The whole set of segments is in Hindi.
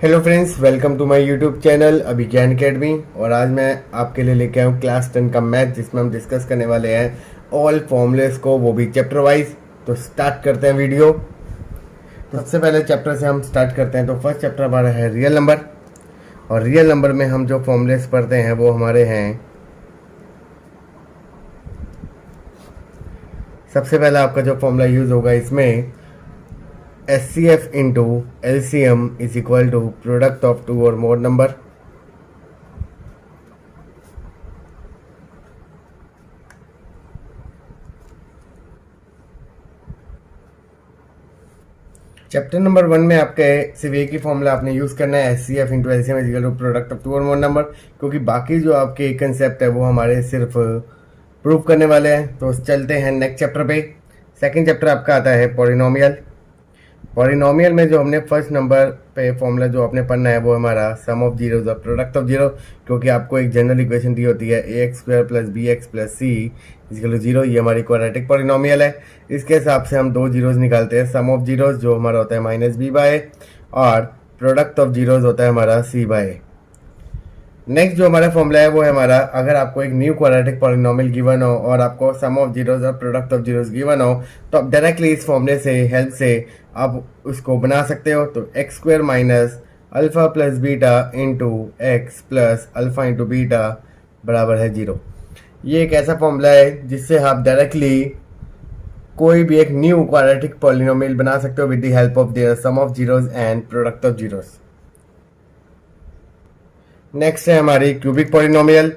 Hello friends, welcome to my YouTube channel Abhigyan Academy. और आज मैं आपके लिए लेके आया हूँ क्लास 10 का मैथ, जिसमें हम डिस्कस करने वाले हैं ऑल फॉर्मूलेस को, वो भी चैप्टर वाइज। तो स्टार्ट करते हैं वीडियो। तो सबसे पहले चैप्टर से हम स्टार्ट करते हैं। तो फर्स्ट चैप्टर हमारा है रियल नंबर, और रियल नंबर में हम जो फॉर्मूलेस पढ़ते हैं वो हमारे हैं, सबसे पहले आपका जो फॉर्मूला यूज होगा इसमें SCF into LCM is equal to product of two or more number. Chapter number 1 में आपके सिर्फ एक ही फॉर्मूला आपने यूज करना है, SCF into LCM is equal to product of two or more number, क्योंकि बाकी जो आपके कंसेप्ट है वो हमारे सिर्फ प्रूव करने वाले हैं। तो चलते हैं नेक्स्ट चैप्टर पे। सेकंड चैप्टर आपका आता है पॉलिनोमियल। पॉलिनोमियल में जो हमने फर्स्ट नंबर पे फॉर्मूला जो आपने पढ़ना है वो हमारा sum of zero the product of zero, क्योंकि आपको एक जनरल इक्वेशन दी होती है ax² + bx + c equal to zero. ये हमारी क्वाड्रेटिक पॉलिनोमियल है। इसके हिसाब से हम दो जीरोज निकालते हैं। सम ऑफ जीरोज जो हमारा होता है -b/a, और प्रोडक्ट ऑफ जीरोज होता है हमारा c/a। नेक्स्ट जो हमारा फॉर्मूला है वो है हमारा, अगर आपको एक न्यू क्वाड्रेटिक पॉलिनोमियल गिवन हो और आपको सम ऑफ जीरोज और प्रोडक्ट ऑफ जीरोज गिवन हो, तो आप डायरेक्टली इस फॉर्मूले से हेल्प से आप उसको बना सकते हो। तो x² - alpha + beta into x plus alpha into beta बराबर है 0। ये एक ऐसा फॉर्मूला है जिससे आप डायरेक्टली कोई भी एक न्यू क्वाड्रेटिक पॉलिनोमियल बना सकते हो with the help of their sum of zeros and product of zeros. Next है हमारी क्यूबिक पॉलिनोमियल।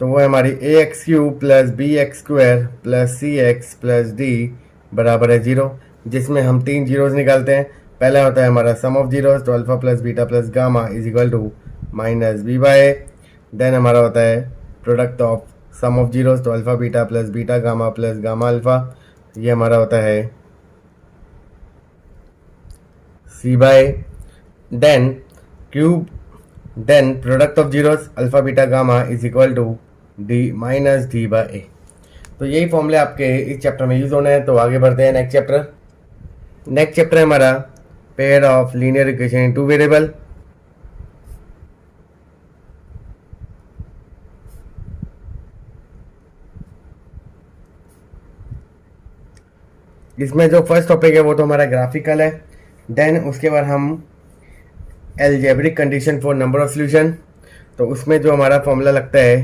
तो वो है हमारी ax³ + bx² + cx + d बराबर है 0, जिसमें हम तीन जीरोज निकालते हैं। पहला होता है हमारा सम ऑफ जीरोज, तो alpha + beta + gamma is equal to -b/a। Then हमारा होता है product of sum of zeros, तो alpha beta + beta gamma + gamma alpha, ये हमारा होता है c/a। Then product of zeros alpha beta gamma is equal to d-d/a। तो यही फॉर्मूले आपके इस चैप्टर में यूज होने हैं। तो आगे बढ़ते हैं नेक्स्ट चैप्टर। नेक्स्ट चैप्टर है हमारा pair of linear equation in two variable. इसमें जो फर्स्ट टॉपिक है वो तो हमारा ग्राफिकल है। देन उसके बाद हम algebraic condition for number of solution. तो उसमें जो हमारा फॉर्मूला लगता है,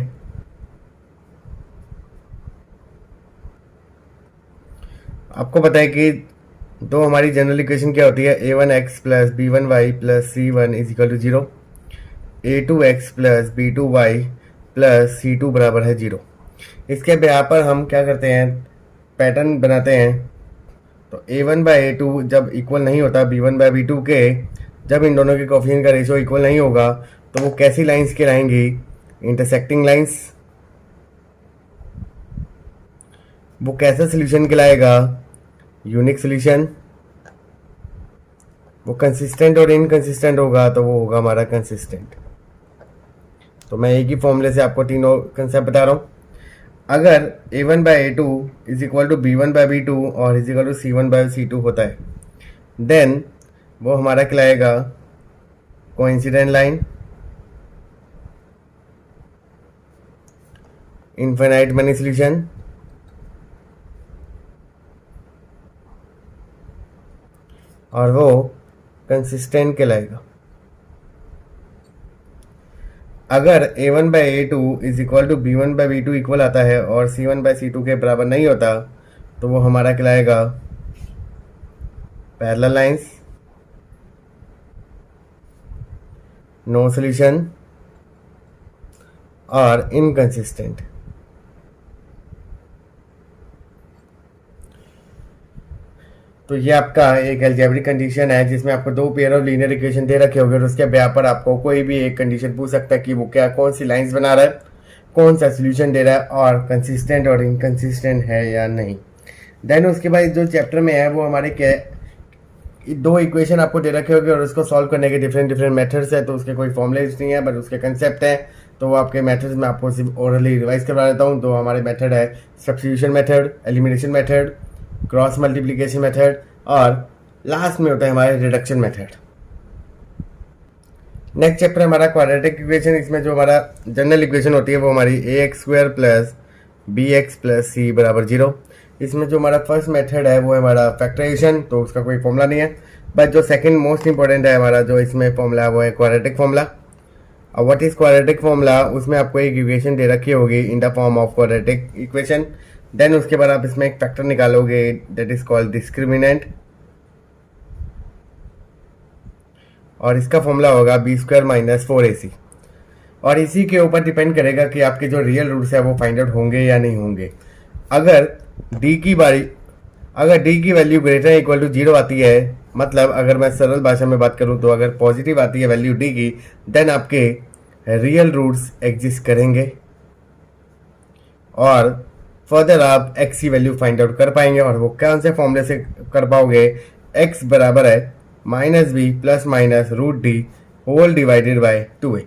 आपको पता है कि दो हमारी जनरल इक्वेशन क्या होती है, a1x + b1y + c1 is equal to 0, a2x + b2y + c2 बराबर है 0। इसके ब्याह पर हम क्या करते हैं, पैटर्न बनाते हैं। तो a1/a2 जब इक्वल नहीं होता b1/b2 के, जब इन दोनों के कोएफिशिएंट का रेशियो इक्वल नहीं होगा, तो वो कैसी लाइंस कहलाएंगी, इंटरसेक्टिंग लाइंस। वो कैसा सोल्यूशन कहलाएगा, यूनिक सोल्यूशन। वो कंसिस्टेंट और इनकंसिस्टेंट होगा तो वो होगा हमारा कंसिस्टेंट। तो मैं एक ही फॉर्मूले से आपको तीनों कंसेप्ट बता रहा हूँ। अगर a1/a2 is equal to b1/b2 और इज इक्वल टू c1/c2 होता है, देन वो हमारा कहलाएगा coincident line, infinite money solution, और वो कंसिस्टेंट कहलाएगा। अगर a1/a2 is equal to b1/b2 equal आता है और c1/c2 के बराबर नहीं होता, तो वो हमारा कहलाएगा पैरेलल लाइंस, नो सॉल्यूशन और इनकंसिस्टेंट। तो ये आपका एक अलजेब्रिक कंडीशन है जिसमें आपको दो पेयर ऑफ लीनियर इक्वेशन दे रखे होंगे, और उसके ब्याह पर आपको कोई भी एक कंडीशन पूछ सकता है कि वो क्या, कौन सी लाइंस बना रहा है, कौन सा सोल्यूशन दे रहा है, और कंसिस्टेंट और इनकंसिस्टेंट है या नहीं। देन उसके बाद जो चैप्टर में है वो हमारे क्या, दो इक्वेशन आपको दे रखे होंगे और उसको सॉल्व करने के डिफरेंट मेथड्स है। तो उसके कोई फॉर्मुलेज नहीं है, बट उसके कंसेप्ट है। तो वो आपके मेथड्स में आपको सिर्फ ओरली रिवाइज करवा देता हूँ। तो हमारे मेथड है substitution method, elimination method, cross multiplication method, और लास्ट में होता है हमारे रिडक्शन मेथड। नेक्स्ट चैप्टर हमारा क्वाड्रेटिक इक्वेशन। इसमें जो हमारा जनरल इक्वेशन होती है वो हमारी ax² plus bx plus c बराबर 0। इसमें जो हमारा फर्स्ट मेथड है वो है हमारा फैक्टराइजेशन, तो उसका कोई फॉर्मूला नहीं है। बट जो सेकंड मोस्ट इंपॉर्टेंट है हमारा जो इसमें फॉर्मूला है वो है क्वाड्रेटिक फॉर्मूला। अब व्हाट इज क्वाड्रेटिक फॉर्मूला, उसमें आपको एक इक्वेशन दे रखी होगी in the form of quadratic equation. Then उसके बाद आप इसमें एक फैक्टर निकालोगे दैट इज कॉल्ड डिस्क्रिमिनेंट, और इसका फॉर्मूला होगा b² माइनस 4ac। और इसी के ऊपर डिपेंड करेगा कि आपके जो रियल रूट्स है वो फाइंड आउट होंगे या नहीं होंगे। अगर d की वैल्यू ग्रेटर इक्वल टू 0 आती है, मतलब अगर मैं सरल भाषा में बात करूं तो अगर पॉजिटिव आती है वैल्यू d की, देन आपके रियल रूट्स एग्जिस्ट करेंगे और फर्दर आप x की वैल्यू फाइंड आउट कर पाएंगे। और वो कौन से फॉर्मूले से कर पाओगे, x बराबर है -b plus minus √d whole divided by 2a।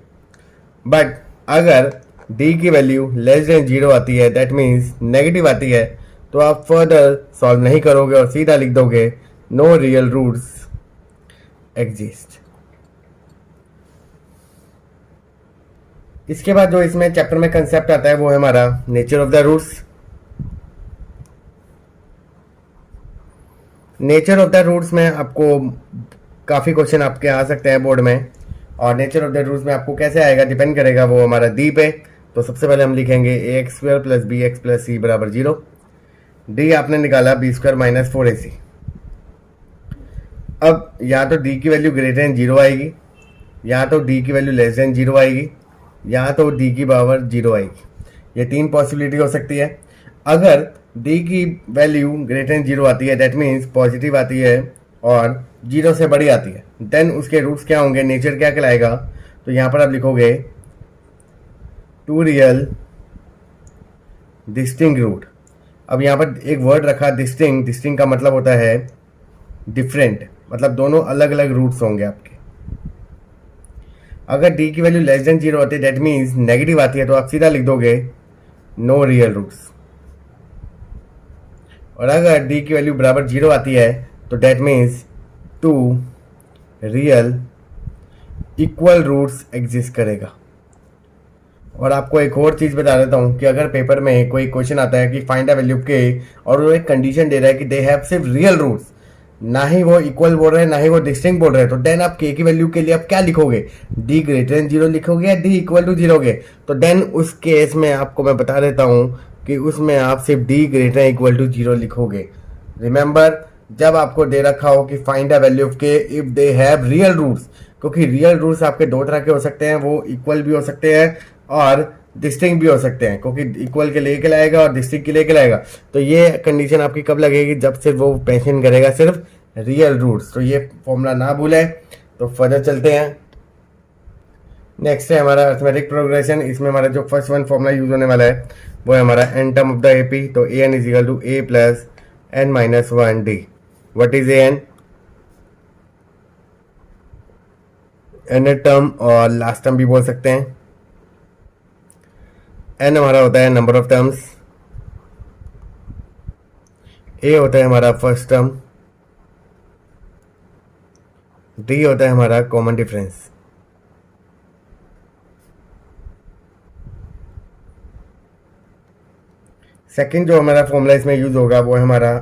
But अगर d की वैल्यू लेस देन 0 आती है, दैट मीन्स नेगेटिव आती है, तो आप फर्दर सॉल्व नहीं करोगे और सीधा लिख दोगे नो रियल रूट्स एग्जिस्ट। इसके बाद जो इसमें चैप्टर में कंसेप्ट आता है वो है हमारा nature of the roots. Nature of the roots में आपको काफ़ी क्वेश्चन आपके आ सकते हैं बोर्ड में, और नेचर ऑफ द रूट्स में आपको कैसे आएगा डिपेंड करेगा वो हमारा डी पे। तो सबसे पहले हम लिखेंगे ax² plus bx plus c बराबर 0। डी आपने निकाला b² माइनस 4ac। अब या तो d की वैल्यू ग्रेटर देन 0 आएगी, या तो d की वैल्यू लेस देन 0 आएगी, या तो d की पावर 0 आएगी। ये तीन पॉसिबिलिटी हो सकती है। अगर d की वैल्यू ग्रेटर देन 0 आती है, दैट मीन्स पॉजिटिव आती है और 0 से बड़ी आती है, देन उसके रूट्स क्या होंगे, नेचर क्या कहलाएगा। तो यहाँ पर आप लिखोगे टू रियल डिस्टिंक्ट रूट। अब यहाँ पर एक वर्ड रखा डिस्टिंक्ट, डिस्टिंक्ट का मतलब होता है डिफरेंट, मतलब दोनों अलग अलग रूट्स होंगे आपके। अगर d की वैल्यू लेस देन 0 आती है, दैट मीन्स नेगेटिव आती है, तो आप सीधा लिख दोगे नो रियल रूट्स। और अगर d की वैल्यू बराबर 0 आती है तो that means 2 real equal roots exist करेगा। और आपको एक और चीज़ बता देता हूँ कि अगर पेपर में कोई क्वेश्चन आता है कि फाइंड द वैल्यू के, और वो एक कंडीशन दे रहा है कि दे हैव सिर्फ रियल रूट्स, ना ही वो इक्वल बोल रहे हैं ना ही वो डिस्टिंक्ट बोल रहे हैं, तो देन आप k की वैल्यू के लिए आप क्या लिखोगे, d ग्रेटर देन 0 लिखोगे या d इक्वल टू 0 के। तो देन उस केस में आपको मैं बता देता हूँ कि उसमें आप सिर्फ d ग्रेटर इक्वल टू 0 लिखोगे। रिमेंबर, जब आपको दे रखा हो कि find the value of K if they have real roots, क्योंकि रियल रूट्स आपके दो तरह के हो सकते हैं, वो इक्वल भी हो सकते हैं और डिस्टिंक्ट भी हो सकते हैं, क्योंकि इक्वल के लेके लाएगा और डिस्टिंक्ट के लेके लाएगा। तो ये कंडीशन आपकी कब लगेगी, जब सिर्फ वो मेंशन करेगा सिर्फ रियल रूट्स। तो ये फॉर्मूला ना भूलें। तो फर्दर चलते हैं। नेक्स्ट है हमारा अर्थमेटिक प्रोग्रेशन। इसमें हमारा जो फर्स्ट वन फॉर्मूला यूज होने वाला है वो है हमारा n term of the AP. तो a n is equal to A plus n minus 1 d. What is a n? N term और लास्ट टर्म भी बोल सकते हैं। एन हमारा होता है नंबर ऑफ टर्म्स, ए होता है हमारा फर्स्ट टर्म, डी होता है हमारा कॉमन डिफरेंस। सेकंड जो हमारा फॉर्मूला इसमें यूज होगा वो है हमारा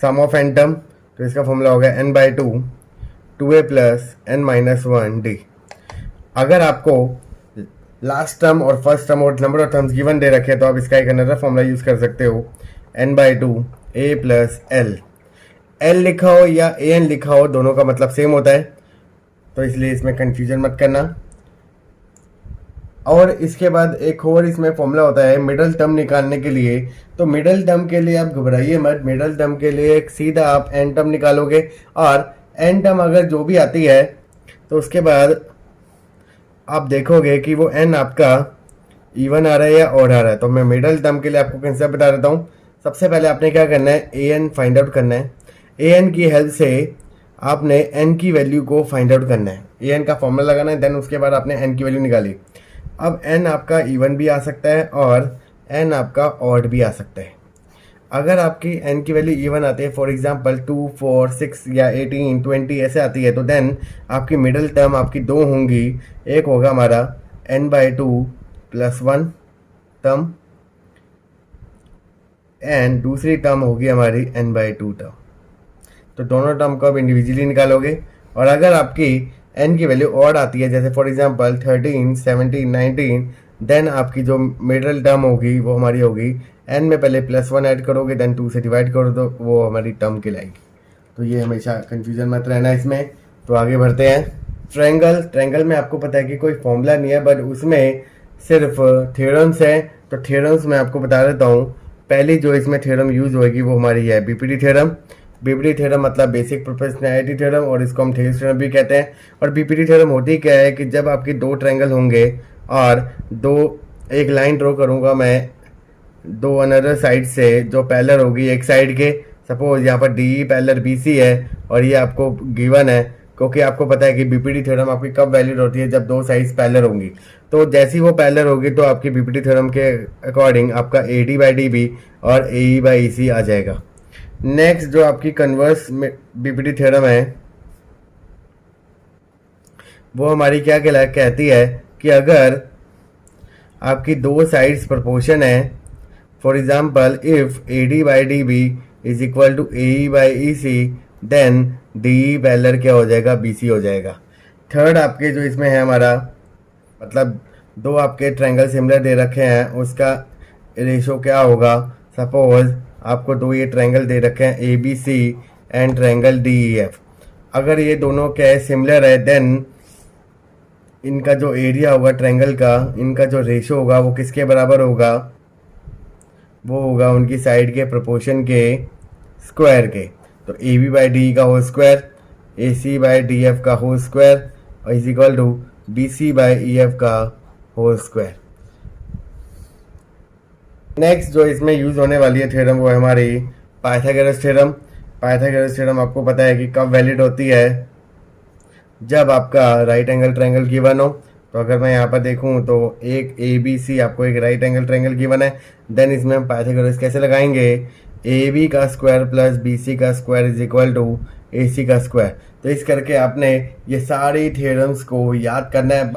सम ऑफ एन टर्म। तो इसका फॉर्मूला होगा n by 2a plus n minus 1 D. अगर आपको लास्ट टर्म और फर्स्ट टर्म और नंबर ऑफ टर्म्स गिवन दे रखे तो आप इसका एक अनदर फॉर्मूला यूज कर सकते हो, n by 2a plus l लिखा हो या an लिखा हो, दोनों का मतलब सेम होता है, तो इसलिए इसमें कंफ्यूजन मत करना। और इसके बाद एक और इसमें फॉर्मूला होता है मिडल टर्म निकालने के लिए। तो मिडल टर्म के लिए आप घबराइए मत, मिडल टर्म के लिए सीधा आप एन टर्म निकालोगे, और एन टर्म अगर जो भी आती है तो उसके बाद आप देखोगे कि वो एन आपका इवन आ रहा है या ऑड आ रहा है। तो मैं मिडल टर्म के लिए आपको कंसेप्ट बता देता हूँ। सबसे पहले आपने क्या करना है, ए एन फाइंड आउट करना है। ए एन की हेल्प से आपने एन की वैल्यू को फाइंड आउट करना है, ए एन का फॉर्मूला लगाना है, देन उसके बाद आपने एन की वैल्यू निकाली। अब एन आपका इवन भी आ सकता है और एन आपका ऑड भी आ सकता है। अगर आपकी n की वैल्यू इवन आती है, फॉर एग्जांपल 2, 4, 6 या 18, 20 ऐसे आती है, तो देन आपकी मिडिल टर्म आपकी दो होंगी। एक होगा हमारा n/2 + 1 टर्म एंड दूसरी टर्म होगी हमारी n/2 टर्म। तो दोनों टर्म को आप इंडिविजुअली निकालोगे। और अगर आपकी n की वैल्यू ऑड आती है, जैसे फॉर एग्जांपल 13, 17, 19, देन आपकी जो मिडिल टर्म होगी वो हमारी होगी n में पहले +1 ऐड करोगे, देन 2 से डिवाइड करो तो वो हमारी टर्म कहलाएगी। तो ये हमेशा कंफ्यूजन मत रहना इसमें। तो आगे बढ़ते हैं। ट्रायंगल में आपको पता है कि कोई फॉर्मूला नहीं है, बट उसमें सिर्फ थ्योरम्स है। तो थ्योरम्स मैं आपको बता देता हूँ। पहली जो इसमें थ्योरम यूज होगी वो हमारी है बीपीटी थ्योरम। बीपीटी थ्योरम मतलब बेसिक प्रोपोर्शनैलिटी थ्योरम, और इसको हम थेल्स थ्योरम भी कहते हैं। और बीपीटी थ्योरम होती क्या है कि जब आपके दो ट्रायंगल होंगे और एक लाइन ड्रॉ करूंगा मैं दो अनदर साइड से जो पैरेलल होगी एक साइड के। सपोज यहाँ पर डी पैरेलल बीसी है और ये आपको गिवन है, क्योंकि आपको पता है कि बीपीटी थ्योरम आपकी कब वैलिड होती है, जब दो साइड्स पैरेलल होंगी। तो जैसी वो पैरेलल होगी तो आपकी बीपीटी थ्योरम के अकॉर्डिंग आपका AD/DB और AE/EC आ जाएगा। नेक्स्ट जो आपकी कन्वर्स बीपीटी थ्योरम है वो हमारी क्या कहती है कि अगर आपकी दो साइड्स प्रोपोर्शन है, for example if AD/DB is equal to AE/EC, then DE parallel क्या हो जाएगा, BC हो जाएगा। थर्ड आपके जो इसमें है हमारा मतलब दो आपके ट्रायंगल सिमिलर दे रखे हैं, उसका रेशो क्या होगा। सपोज आपको दो ये ट्रायंगल दे रखे हैं ABC एंड ट्रायंगल DEF। अगर ये दोनों क्या सिमिलर है, देन इनका जो एरिया होगा ट्रायंगल का, इनका जो रेशो होगा वो किसके बराबर होगा, वो होगा उनकी साइड के प्रोपोर्शन के स्क्वायर के। तो AB/DE का होल स्क्वायर, AC/DF का होल स्क्वायर और इज इक्वल टू BC/EF का होल स्क्वायर। नेक्स्ट जो इसमें यूज होने वाली है थ्योरम वो है हमारी पाइथागोरस थ्योरम। पाइथागोरस थ्योरम आपको पता है कि कब वैलिड होती है, जब आपका राइट एंगल ट्रायंगल गिवन हो। तो अगर मैं यहाँ पर देखूँ तो एक ABC आपको एक राइट एंगल ट्रायंगल गिवन है, देन इसमें हम पाइथागोरस कैसे लगाएंगे, AB का स्क्वायर प्लस BC का square is equal to AC का स्क्वायर। तो इस करके आपने ये सारी थ्योरम्स को याद करना है।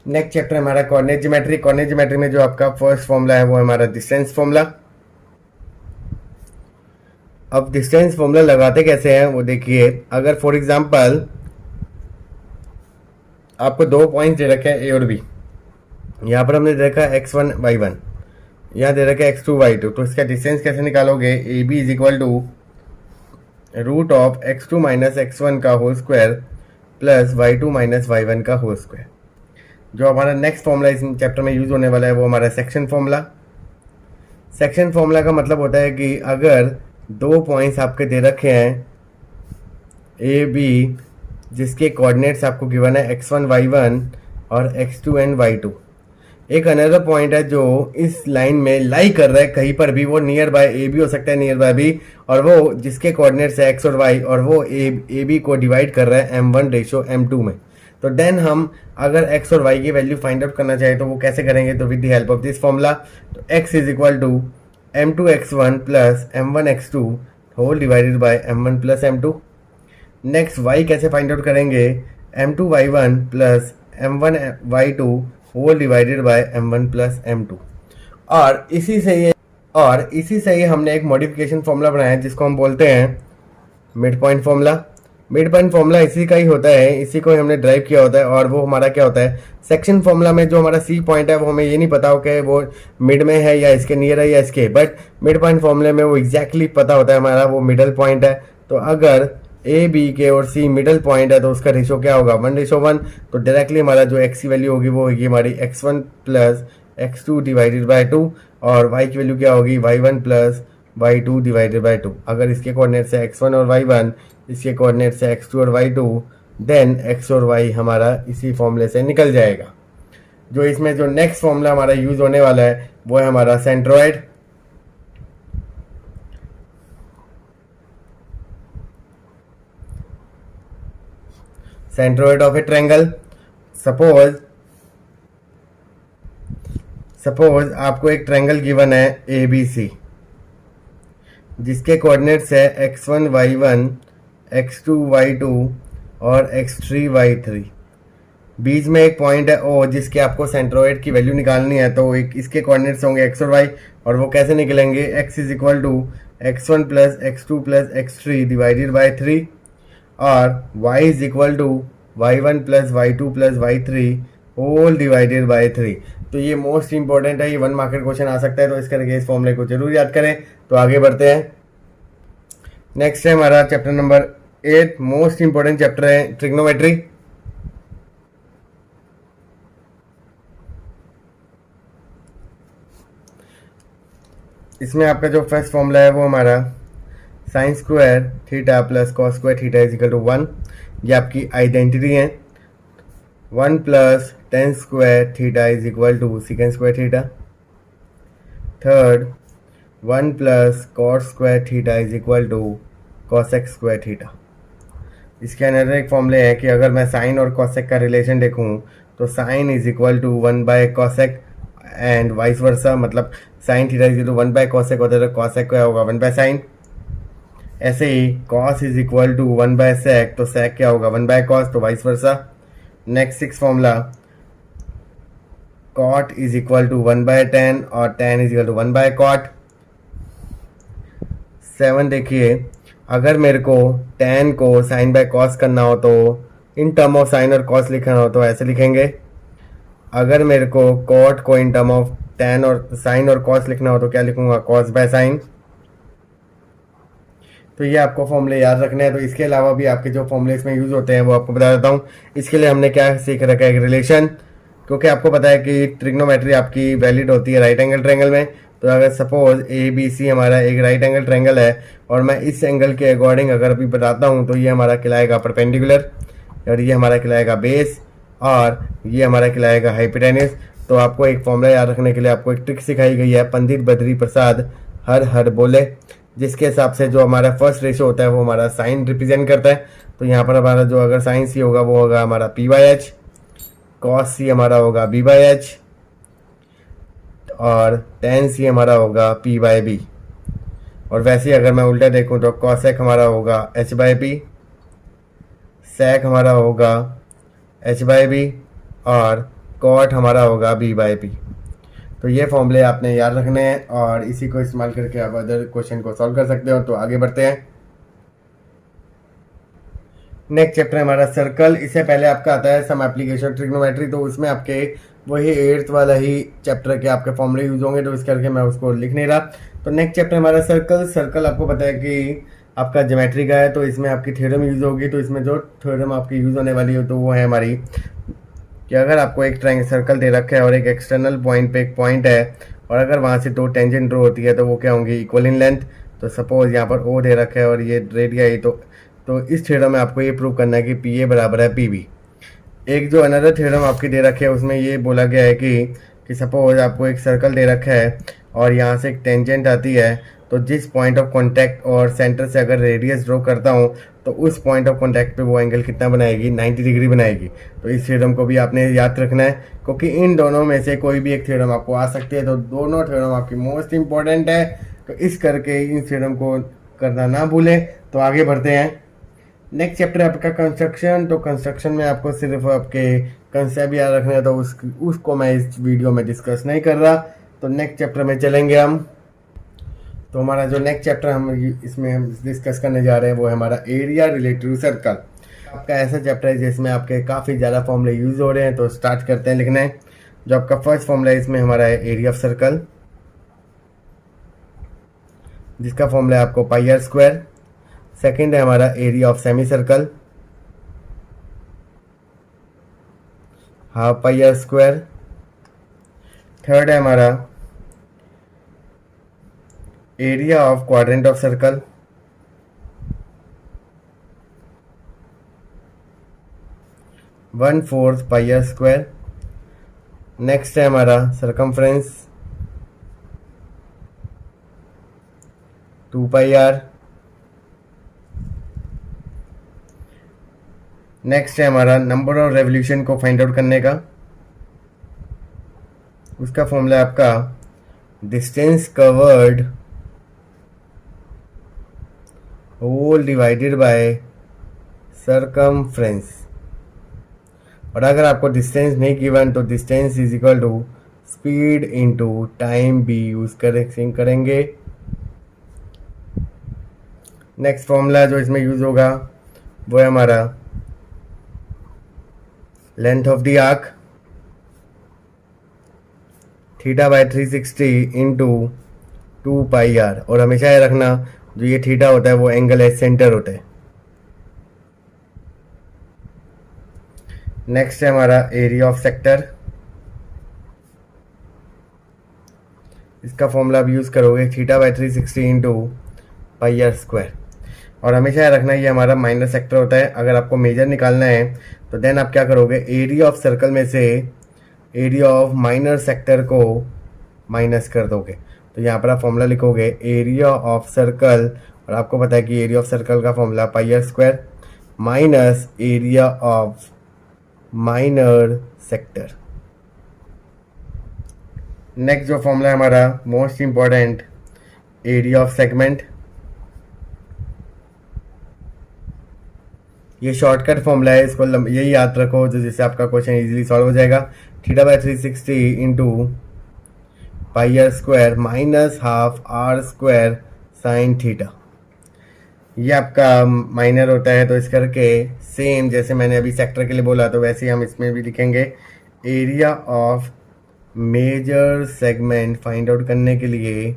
नेक्स्ट चैप्टर हमारा कोऑर्डिनेट ज्योमेट्री। कोऑर्डिनेट ज्योमेट्री में जो आपका फर्स्ट फॉर्मूला है वो हमारा डिस्टेंस फॉर्मूला। अब डिस्टेंस फॉर्मूला लगाते कैसे हैं वो देखिए। अगर फॉर एग्जांपल आपको दो पॉइंट दे रखे हैं A और B, यहाँ पर हमने दे रखा है x1 y1, यहाँ दे रखा है x2 y2। तो इसका डिस्टेंस कैसे निकालोगे, AB is equal to root of x2 minus x1 का whole square plus y2 minus y1 का होल स्क्वायर। जो हमारा नेक्स्ट फॉर्मूला इस चैप्टर में यूज होने वाला है वो हमारा सेक्शन फॉर्मूला। सेक्शन फॉर्मूला का मतलब होता है कि अगर दो पॉइंट्स आपके दे रखे हैं AB, जिसके कोऑर्डिनेट्स आपको गिवन है x1 y1 और x2 एंड y2, एक अनदर पॉइंट है जो इस लाइन में लाई कर रहा है कहीं पर भी, वो नियर बाय ए भी हो सकता है, नियर बाय बी, और वो जिसके कोऑर्डिनेट्स है x और y, और वो ए बी को डिवाइड कर रहा है m1:m2 में। तो देन हम अगर x और y की वैल्यू फाइंड आउट करना चाहे तो वो कैसे करेंगे, तो with the help of this formula. तो x is equal to m2x1 plus m1x2 whole divided by m1 plus m2। Next y कैसे फाइंड आउट करेंगे, m2y1 plus m1y2 whole divided by m1 plus m2। और इसी से ही हमने एक मॉडिफिकेशन फॉर्मूला बनाया है जिसको हम बोलते हैं mid point formula. Mid point formula इसी का ही होता है, इसी को हमने ड्राइव किया होता है। और वो हमारा क्या होता है, सेक्शन फॉर्मूला में जो हमारा सी पॉइंट है वो हमें ये नहीं पता हो कि वो मिड में है या इसके नियर है या इसके, बट मिड पॉइंट फॉर्मूले में वो एग्जैक्टली पता होता है हमारा वो मिडल पॉइंट है। तो अगर ए बी के और सी मिडल पॉइंट है तो उसका रेशो क्या होगा, 1:1। तो डायरेक्टली हमारा जो एक्स की वैल्यू होगी वो होगी हमारी x1 plus x2 divided by 2, और y की वैल्यू क्या होगी, y1 plus y2 divided by 2। अगर इसके कोऑर्डिनेट्स है x1 और y1, इसके कोऑर्डिनेट्स है x2 और y2, देन x और y हमारा इसी फॉर्मूले से निकल जाएगा। जो इसमें जो नेक्स्ट फॉर्मूला हमारा यूज होने वाला है वो है हमारा centroid. Centroid of A triangle. Suppose आपको एक ट्रायंगल गिवन है ABC। जिसके कोऑर्डिनेट्स है x1 y1, x2 y2 और x3 y3। बीच में एक पॉइंट है ओ जिसके आपको सेंट्रोइड की वैल्यू निकालनी है, तो एक इसके कोऑर्डिनेट्स होंगे x और y, और वो कैसे निकलेंगे, x is equal to x1 plus x2 plus x3 divided by 3 और y is equal to y1 plus y2 plus y3 whole divided by 3। तो ये मोस्ट इंपॉर्टेंट है, ये 1 मार्केट क्वेश्चन आ सकता है, तो इस करके इस फॉर्मूले को जरूर याद करें। तो आगे बढ़ते हैं। नेक्स्ट है हमारा chapter number 8, most important chapter है ट्रिग्नोमेट्री। इसमें आपका जो फर्स्ट फॉर्मूला है वो हमारा sine square theta plus cos square theta is equal to 1, ये आपकी आइडेंटिटी है। 1 plus ten square theta is equal to second square theta. Third 1 plus cos square theta is equal to cosec square theta. इसके अंदर एक फॉर्मूले है कि अगर मैं साइन और कॉसेक का रिलेशन देखूं तो sine is equal to 1 by cosec and vice versa, मतलब sine theta is equal to 1 by cosec होता है तो कॉसेक क्या होगा 1 बाय साइन। ऐसे ही cos is equal to 1 by sec, तो सेक क्या होगा 1 बाय कॉस, तो vice versa. Next 6 formula cot is equal to 1 by tan और tan is equal to 1 by cot. 7 देखिए, अगर मेरे को टेन को साइन बाय कॉस करना हो तो इन टर्म ऑफ साइन और कॉस लिखना हो तो ऐसे लिखेंगे। अगर मेरे को कॉट को इन टर्म ऑफ टेन और साइन और कॉस लिखना हो तो क्या लिखूंगा, कॉस बाय साइन। तो ये आपको फॉर्मूले याद रखने हैं। तो इसके अलावा भी आपके जो फॉर्मूले इसमें यूज होते हैं वो आपको बता देता हूँ। इसके लिए हमने क्या सीख रखा है, एक रिलेशन, क्योंकि आपको पता है कि ट्रिग्नोमेट्री आपकी वैलिड होती है राइट एंगल ट्रायंगल में। तो अगर सपोज ए बी सी हमारा एक राइट एंगल ट्रायंगल है और मैं इस एंगल के अकॉर्डिंग अगर अभी बताता हूँ तो ये हमारा कहलाएगा परपेंडिकुलर और ये हमारा कहलाएगा बेस और ये हमारा कहलाएगा हाइपोटेन्यूस। तो आपको एक फॉर्मूला याद रखने के लिए आपको एक ट्रिक सिखाई गई है, पंडित बद्री प्रसाद हर हर बोले, जिसके हिसाब से जो हमारा फर्स्ट रेशो होता है वो हमारा साइन रिप्रेजेंट करता है। तो यहाँ पर हमारा जो अगर साइन सी होगा वो होगा हमारा पी बाई एच, कॉस सी हमारा होगा बी बाई एच और टेन सी हमारा होगा पी बाई बी। और वैसे ही अगर मैं उल्टा देखूँ तो कॉसेक हमारा होगा एच बाई पी, सेक हमारा होगा एच बाई बी और कॉट हमारा होगा बी बाई पी। तो ये फॉर्मूले आपने याद रखने हैं और इसी को इस्तेमाल करके आप अदर क्वेश्चन को सॉल्व कर सकते हो। तो आगे बढ़ते हैं। नेक्स्ट चैप्टर हमारा सर्कल। इससे पहले आपका आता है सम एप्लीकेशन ट्रिग्नोमेट्री, तो उसमें आपके वही 8th वाला ही चैप्टर के आपके फॉर्मूले यूज होंगे, तो इस करके मैं उसको लिख नहीं रहा। तो नेक्स्ट चैप्टर हमारा सर्कल। सर्कल आपको पता है कि आपका ज्योमेट्री का है, तो इसमें आपकी थ्योरम यूज होगी। तो इसमें जो थ्योरम आपकी यूज होने वाली हो तो वो है हमारी कि अगर आपको एक ट्रायंगल सर्कल दे रखा है और एक एक्सटर्नल पॉइंट पे एक पॉइंट है और अगर वहाँ से 2 टेंजेंट ड्रॉ होती है तो वो क्या होंगी, इक्वल इन लेंथ। तो सपोज यहाँ पर ओ दे रखा है और ये रेडिया है, तो इस थ्योरम में आपको ये प्रूव करना है कि पी ए बराबर है पी बी। एक जो अनदर थ्योरम आपकी दे रखी है उसमें ये बोला गया है कि सपोज आपको एक सर्कल दे रखा है और यहाँ से एक टेंजेंट आती है, तो जिस पॉइंट ऑफ कांटेक्ट और सेंटर से अगर रेडियस ड्रॉ करता हूँ तो उस पॉइंट ऑफ कांटेक्ट पे वो एंगल कितना बनाएगी, 90 डिग्री बनाएगी। तो इस थ्योरम को भी आपने याद रखना है, क्योंकि इन दोनों में से कोई भी एक थ्योरम आपको आ सकती है। तो दोनों थ्योरम आपकी मोस्ट इंपॉर्टेंट है, तो इस करके इन थ्योरम को करना ना भूलें। तो आगे बढ़ते हैं। नेक्स्ट चैप्टर है आपका कंस्ट्रक्शन। तो कंस्ट्रक्शन में आपको सिर्फ आपके कंसेप्ट याद रखना है, तो उसको मैं इस वीडियो में डिस्कस नहीं कर रहा। तो नेक्स्ट चैप्टर में चलेंगे हम। तो हमारा जो नेक्स्ट चैप्टर हम इसमें हम डिस्कस करने जा रहे हैं वो है हमारा एरिया रिलेटेड टू सर्कल। आपका ऐसा चैप्टर है जिसमें आपके काफ़ी ज़्यादा फॉर्मूले यूज हो रहे हैं। तो स्टार्ट करते हैं लिखना है। जो आपका फर्स्ट फॉर्मूला है इसमें हमारा है एरिया ऑफ सर्कल, जिसका फॉर्मूला है आपको पाई आर स्क्वायर। सेकेंड है हमारा area of semi circle, half pi are square. Third है हमारा area of quadrant of circle, 1/4 pi are square. Next है हमारा सर्कमफ्रेंस, 2 पाई आर। नेक्स्ट है हमारा नंबर ऑफ रेवोल्यूशन को फाइंड आउट करने का, उसका फॉर्मूला है आपका distance covered whole divided by circumference. और अगर आपको डिस्टेंस नहीं गिवन तो distance is equal to speed into time भी यूज करेंगे। नेक्स्ट फॉर्मूला जो इसमें यूज होगा वो है हमारा length of the arc theta by 360 into 2πr। और हमेशा ये रखना जो ये थीटा होता है वो एंगल है सेंटर होता है। नेक्स्ट है हमारा एरिया ऑफ सेक्टर। इसका फॉर्मूला आप यूज करोगे theta by 360 into πr square. और हमेशा याद रखना ये हमारा माइनर सेक्टर होता है। अगर आपको मेजर निकालना है तो देन आप क्या करोगे, एरिया ऑफ सर्कल में से एरिया ऑफ माइनर सेक्टर को माइनस कर दोगे। तो यहाँ पर आप फॉर्मूला लिखोगे एरिया ऑफ सर्कल, और आपको पता है कि एरिया ऑफ सर्कल का formula πr square minus area of minor sector. Next जो फॉर्मूला है हमारा most important area of segment. ये शॉर्टकट फॉर्मूला है, इसको यही याद रखो जो जिससे आपका क्वेश्चन इजीली सॉल्व हो जाएगा। Theta by 360 into πr square minus half r square sine theta. ये आपका माइनर होता है, तो इस करके सेम जैसे मैंने अभी सेक्टर के लिए बोला तो वैसे ही हम इसमें भी लिखेंगे area of major segment find out करने के लिए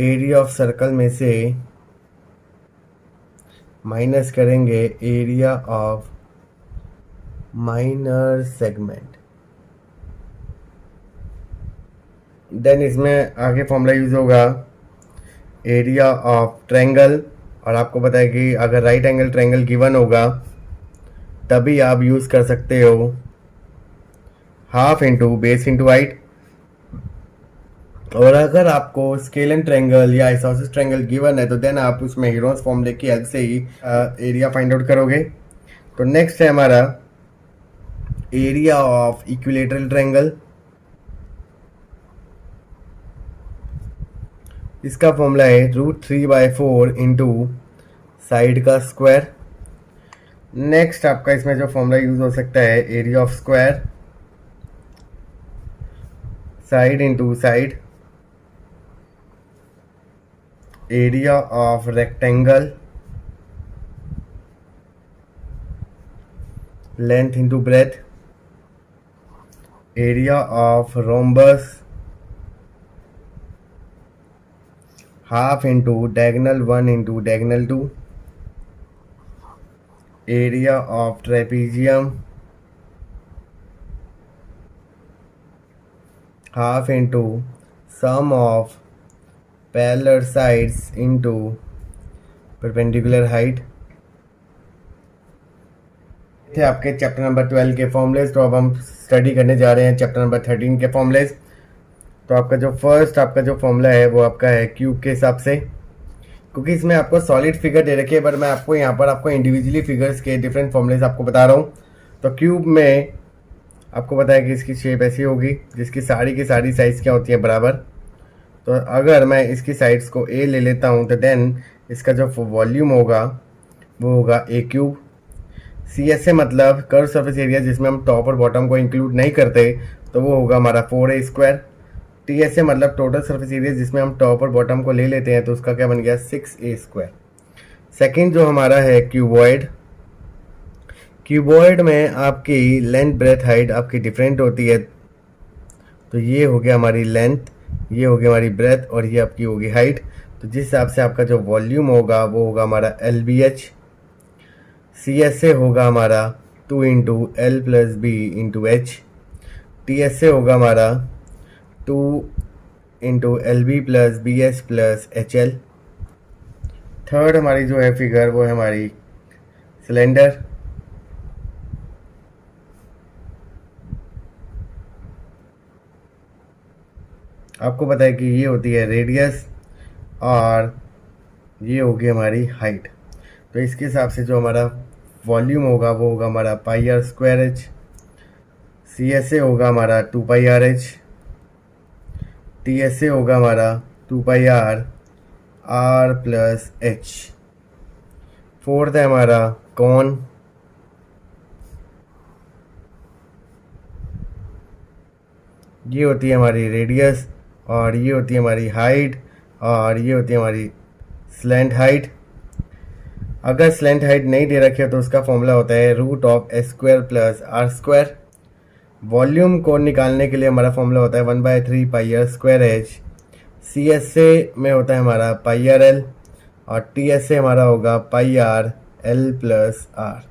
एरिया ऑफ सर्कल में से माइनस करेंगे area of minor segment. Then इसमें आगे फॉर्मूला यूज होगा एरिया ऑफ ट्रायंगल। और आपको पता है कि अगर राइट एंगल ट्रायंगल गिवन होगा तभी आप यूज कर सकते हो half into base into height. और अगर आपको स्केलन ट्रायंगल या आइसोसेलेस ट्रायंगल गिवन है तो देन आप उसमें हीरोज फॉर्मूले की हेल्प से ही एरिया फाइंड आउट करोगे। तो नेक्स्ट है हमारा एरिया ऑफ इक्विलेटरल ट्रायंगल। इसका फॉर्मूला है √3/4 इंटू साइड का स्क्वायर। नेक्स्ट आपका इसमें जो फॉर्मूला यूज हो सकता है area of square side into side, area of rectangle length into breadth, area of rhombus half into diagonal 1 into diagonal 2, area of trapezium half into sum of parallel sides into perpendicular height. थे आपके चैप्टर नंबर 12 के फॉर्मूलेज। तो अब हम स्टडी करने जा रहे हैं चैप्टर नंबर 13 के फॉर्मूलेज। तो आपका जो फर्स्ट आपका जो फॉर्मूला है वो आपका है क्यूब के हिसाब से, क्योंकि इसमें आपको सॉलिड फिगर दे रखे हैं बट मैं आपको यहाँ पर आपको इंडिविजुअली फिगर्स के डिफरेंट फॉर्मूलेज आपको बता रहा हूँ। तो क्यूब में आपको पता है कि इसकी शेप ऐसी होगी जिसकी सारी की सारी साइज़ क्या होती है बराबर। तो अगर मैं इसकी साइड्स को ए ले लेता हूँ तो देन इसका जो वॉल्यूम होगा वो होगा ए क्यूब। सी एस ए मतलब कर्व सरफेस एरिया जिसमें हम टॉप और बॉटम को इंक्लूड नहीं करते तो वो होगा हमारा 4a square. T S A मतलब टोटल सरफेस एरिया जिसमें हम टॉप और बॉटम को ले लेते हैं तो उसका क्या बन गया 6a स्क्वायर। सेकेंड जो हमारा है क्यूबॉइड। क्यूबॉइड में आपकी लेंथ ब्रेथ हाइट आपकी डिफरेंट होती है। तो ये हो गया हमारी लेंथ, ये हो गया हमारी ब्रेथ और ये आपकी होगी हाइट। तो जिस हिसाब से आपका जो वॉल्यूम होगा वो होगा हमारा LBH। CSA होगा हमारा 2 into L plus B into H. TSA होगा हमारा 2 into LB plus BH plus HL। Third हमारी जो है फिगर वो है हमारी सिलेंडर। आपको पता है कि ये होती है रेडियस और ये होगी हमारी हाइट। तो इसके हिसाब से जो हमारा वॉल्यूम होगा वो होगा हमारा πr स्क्वायर h। CSA होगा हमारा 2πr h। TSA होगा हमारा 2πr are plus H. Fourth है हमारा कॉन, ये होती है हमारी रेडियस, और ये होती है हमारी हाइट, और ये होती है हमारी स्लैंट हाइट। अगर स्लैंट हाइट नहीं दे रखी है तो उसका फॉर्मूला होता है root of s square plus r square. Volume को निकालने के लिए हमारा फॉर्मूला होता है 1/3 pi are square h. C s से में होता है हमारा पाई आर एल, और टी एस से हमारा होगा pi r l plus r.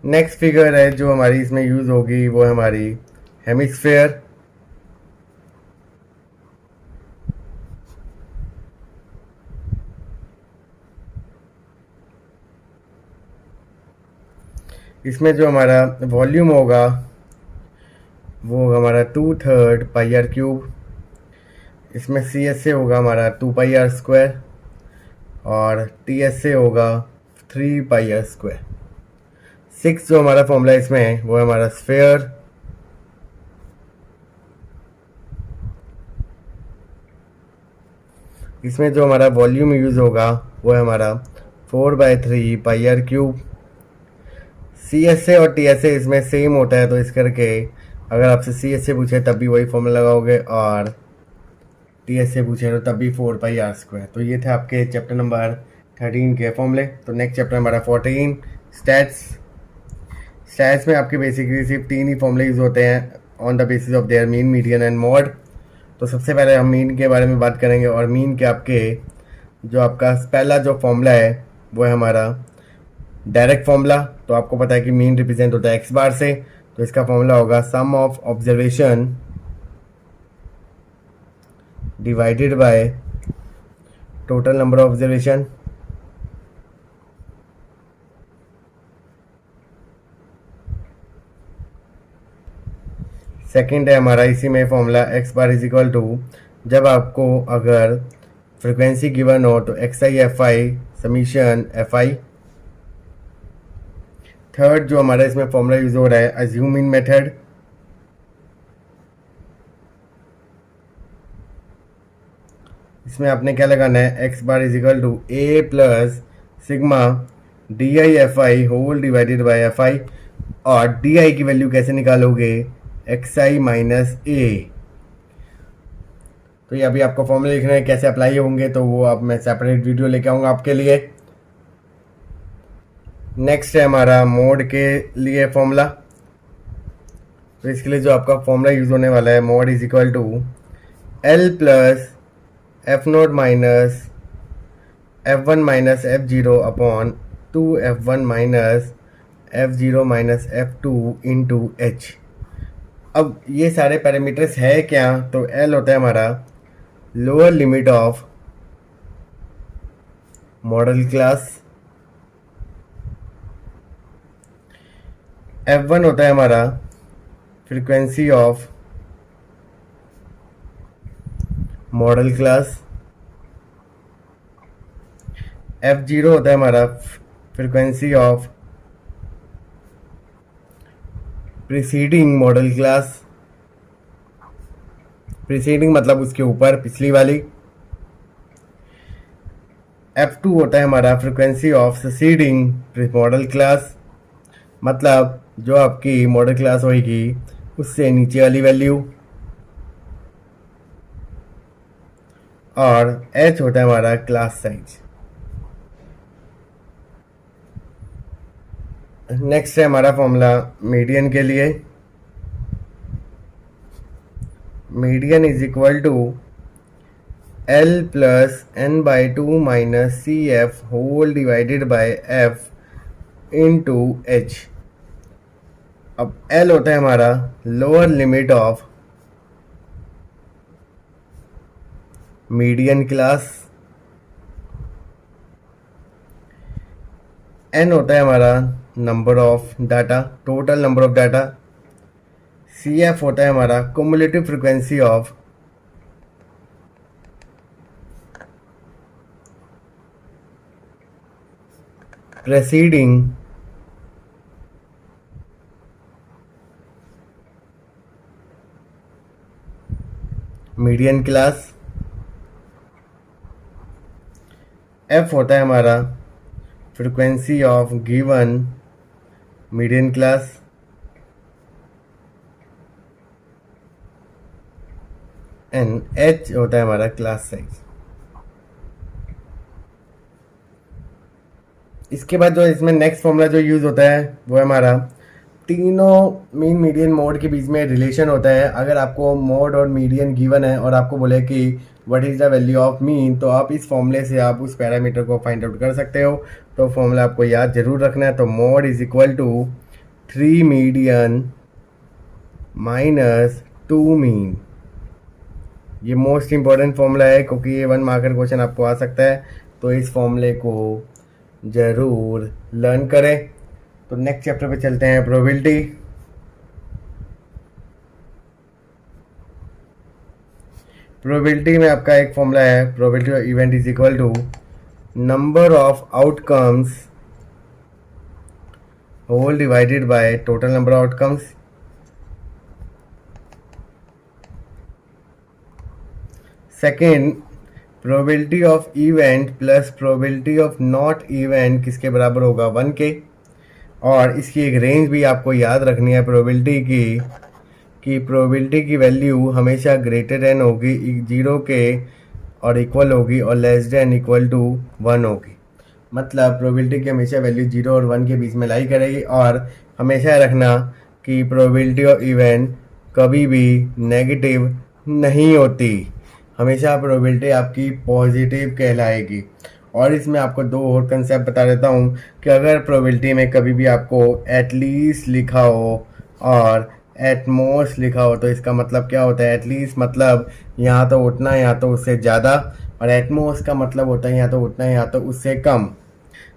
Next figure है जो हमारी इसमें यूज होगी वो है हमारी हेमिस्फेयर। इसमें जो हमारा वॉल्यूम होगा वो होगा हमारा 2/3 पाई आर क्यूब। इसमें सी एस से होगा हमारा 2 पाई आर स्क्वायर, और टी एस से होगा 3 पाई आर स्क्वायर। 6 जो हमारा फॉर्मूला इसमें है वो है हमारा स्फेयर। इसमें जो हमारा वॉल्यूम यूज होगा वो है हमारा 4/3 पाई आर क्यूब। सी एस से और टी एस से इसमें सेम होता है, तो इस करके अगर आपसे सी एस से पूछे तब भी वही फॉर्मूला लगाओगे, और टी एस से पूछे तो तब भी 4 पाई आर स्क्वायर। तो ये थे आपके चैप्टर नंबर 13 के फॉर्मूले। तो नेक्स्ट चैप्टर हमारा 14 स्टैट्स। स्टैट्स में आपके बेसिकली सिर्फ 3 ही फॉर्मूले यूज होते हैं on the basis of their mean, median and mod. तो सबसे पहले हम मीन के बारे में बात करेंगे, और मीन के आपके जो आपका पहला जो फॉर्मूला है वो है हमारा डायरेक्ट फॉर्मूला। तो आपको पता है कि मीन रिप्रेजेंट होता है एक्स बार से, तो इसका फॉर्मूला होगा sum of observation divided by total number of observation. Second है हमारा इसी में formula x bar is equal to, जब आपको अगर फ्रिक्वेंसी गिवन हो तो x i F i summation f i. Third जो हमारा इसमें फॉर्मूला यूज हो रहा है अज्यूम इन मेथड। इसमें आपने क्या लगाना है, X bar is equal to A plus sigma D I F I whole divided by F I, और डी आई की वैल्यू कैसे निकालोगे, एक्स आई माइनस ए। तो ये अभी आपको फॉर्मूला लिखना है, कैसे अप्लाई होंगे तो वो अब मैं सेपरेट वीडियो लेके आऊँगा आपके लिए। नेक्स्ट है हमारा मोड के लिए फॉर्मूला। तो इसके लिए जो आपका फॉर्मूला यूज होने वाला है, mode is equal to L plus F nought minus F one minus F zero upon 2f1 minus F zero minus F two into H. अब ये सारे पैरामीटर्स है क्या, तो एल होता है हमारा lower limit of model class, F1 होता है हमारा frequency of model class, F0 होता है हमारा frequency of preceding model class. Preceding मतलब उसके ऊपर पिछली वाली। F2 होता है हमारा फ्रीक्वेंसी ऑफ ससीडिंग मॉडल क्लास, मतलब जो आपकी मॉडल क्लास होगी उससे नीचे वाली वैल्यू। और H होता है हमारा क्लास साइज। नेक्स्ट है हमारा फॉर्मूला मीडियन के लिए। Median is equal to L plus n by two minus c f whole divided by f into H. अब एल होता है हमारा lower limit of median class, n होता है हमारा number of data, total number of data, c f होता है हमारा cumulative frequency of preceding median class, f होता है हमारा frequency of given median class, and h होता है हमारा क्लास साइज। इसके बाद जो इसमें नेक्स्ट फॉर्मूला जो यूज होता है वो है हमारा तीनों मीन मीडियन मोड के बीच में रिलेशन होता है। अगर आपको मोड और मीडियन गिवन है और आपको बोले कि what is the value of mean, तो आप इस फॉर्मूले से आप उस पैरामीटर को फाइंड आउट कर सकते हो। तो फॉर्मूला आपको याद जरूर रखना है। तो mode is equal to 3 median minus 2 mean. ये मोस्ट इंपॉर्टेंट फॉर्मूला है क्योंकि ये 1 मार्कर क्वेश्चन आपको आ सकता है, तो इस फॉर्मूले को जरूर लर्न करें। तो नेक्स्ट चैप्टर पे चलते हैं, प्रोबेबिलिटी। प्रोबेबिलिटी में आपका एक फॉर्मूला है, probability of event is equal to number of outcomes whole divided by total number of outcomes. Second, probability of event plus probability of not event किसके बराबर होगा, 1 के। और इसकी एक रेंज भी आपको याद रखनी है प्रोबेबिलिटी की, कि प्रोबेबिलिटी की वैल्यू हमेशा ग्रेटर देन होगी 0 के और इक्वल होगी, और लेस देन इक्वल टू 1 होगी। मतलब प्रोबेबिलिटी की हमेशा वैल्यू 0 और 1 के बीच में लाई करेगी। और हमेशा रखना कि प्रोबेबिलिटी ऑफ इवेंट कभी भी नेगेटिव नहीं होती, हमेशा प्रोबेबिलिटी आपकी पॉजिटिव कहलाएगी। और इसमें आपको 2 और कंसेप्ट बता देता हूँ कि अगर प्रोबेबिलिटी में कभी भी आपको एटलीस्ट लिखा हो और एटमोस्ट लिखा हो, तो इसका मतलब क्या होता है। एटलीस्ट मतलब यहाँ तो उतना, यहाँ तो उससे ज़्यादा, और एटमोस्ट का मतलब होता है यहाँ तो उतना, यहाँ तो उससे कम।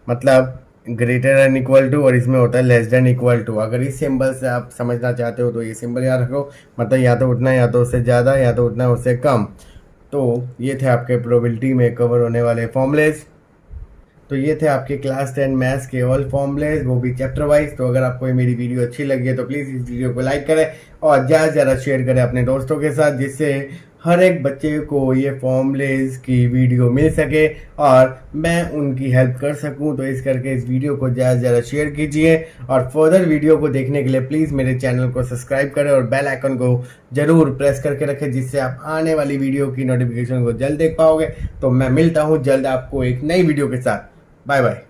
मतलब ग्रेटर देन इक्वल टू, और इसमें होता है लेस देन इक्वल टू। अगर इस सिंबल से आप समझना चाहते हो तो ये सिंबल याद रखो, मतलब यहाँ तो उतना, यहाँ तो उससे ज़्यादा, यहाँ तो उतना, उससे कम। तो ये थे आपके प्रोबेबिलिटी में कवर होने वाले फॉर्मूलेज। तो ये थे आपके क्लास 10 मैथ्स के ऑल फॉर्मूलेज, वो भी चैप्टर वाइज। तो अगर आपको ये मेरी वीडियो अच्छी लगी है तो प्लीज़ इस वीडियो को लाइक करें और ज़्यादा से ज़्यादा शेयर करें अपने दोस्तों के साथ, जिससे हर एक बच्चे को ये फॉर्मूलेज की वीडियो मिल सके और मैं उनकी हेल्प कर सकूं। तो इस करके इस वीडियो को ज़्यादा से ज़्यादा शेयर कीजिए, और फर्दर वीडियो को देखने के लिए प्लीज़ मेरे चैनल को सब्सक्राइब करें और बेल आइकन को ज़रूर प्रेस करके रखें, जिससे आप आने वाली वीडियो की नोटिफिकेशन को जल्द देख पाओगे। तो मैं मिलता हूँ जल्द आपको एक नई वीडियो के साथ। Bye bye.